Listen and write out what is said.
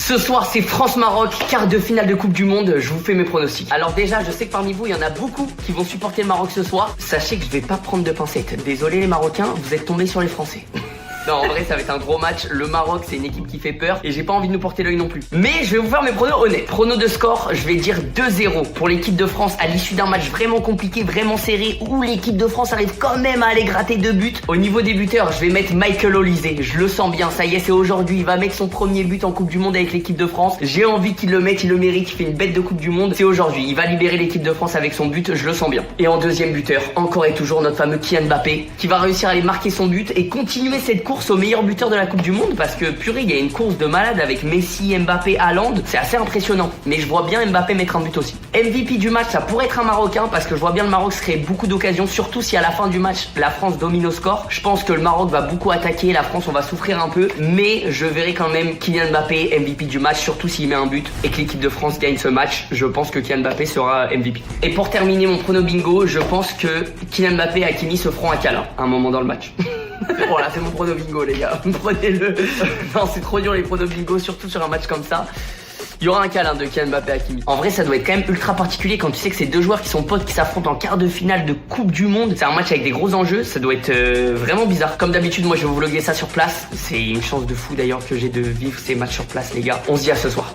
Ce soir, c'est France-Maroc, quart de finale de Coupe du Monde. Je vous fais mes pronostics. Alors déjà, je sais que parmi vous, il y en a beaucoup qui vont supporter le Maroc ce soir. Sachez que je vais pas prendre de pincettes. Désolé les Marocains, vous êtes tombés sur les Français. Non, en vrai, ça va être un gros match. Le Maroc, c'est une équipe qui fait peur et j'ai pas envie de nous porter l'œil non plus. Mais je vais vous faire mes pronos honnêtes. Pronos de score, je vais dire 2-0 pour l'équipe de France à l'issue d'un match vraiment compliqué, vraiment serré, où l'équipe de France arrive quand même à aller gratter 2 buts. Au niveau des buteurs, je vais mettre Michael Olise. Je le sens bien, ça y est, c'est aujourd'hui. Il va mettre son premier but en Coupe du Monde avec l'équipe de France. J'ai envie qu'il le mette, il le mérite, il fait une bête de Coupe du Monde. C'est aujourd'hui. Il va libérer l'équipe de France avec son but, je le sens bien. Et en deuxième buteur, encore et toujours notre fameux Kylian Mbappé, qui va réussir à aller marquer son but et continuer cette course au meilleur buteur de la Coupe du Monde, parce que purée, il y a une course de malade avec Messi, Mbappé, Haaland, c'est assez impressionnant. Mais je vois bien Mbappé mettre un but aussi. MVP du match, ça pourrait être un Marocain, parce que je vois bien le Maroc se créer beaucoup d'occasions, surtout si à la fin du match, la France domine au score. Je pense que le Maroc va beaucoup attaquer, la France on va souffrir un peu, mais je verrai quand même Kylian Mbappé MVP du match, surtout s'il met un but et que l'équipe de France gagne ce match. Je pense que Kylian Mbappé sera MVP. Et pour terminer mon prono bingo, je pense que Kylian Mbappé et Hakimi se feront un câlin à un moment dans le match. Voilà, c'est mon prono bingo les gars, prenez-le. Non, c'est trop dur les pronos bingo, surtout sur un match comme ça. Il y aura un câlin de Kylian Mbappé à Hakimi. En vrai, ça doit être quand même ultra particulier quand tu sais que c'est deux joueurs qui sont potes qui s'affrontent en quart de finale de Coupe du Monde. C'est un match avec des gros enjeux, ça doit être vraiment bizarre. Comme d'habitude, moi je vais vous vlogger ça sur place. C'est une chance de fou d'ailleurs que j'ai de vivre ces matchs sur place les gars. On se dit à ce soir.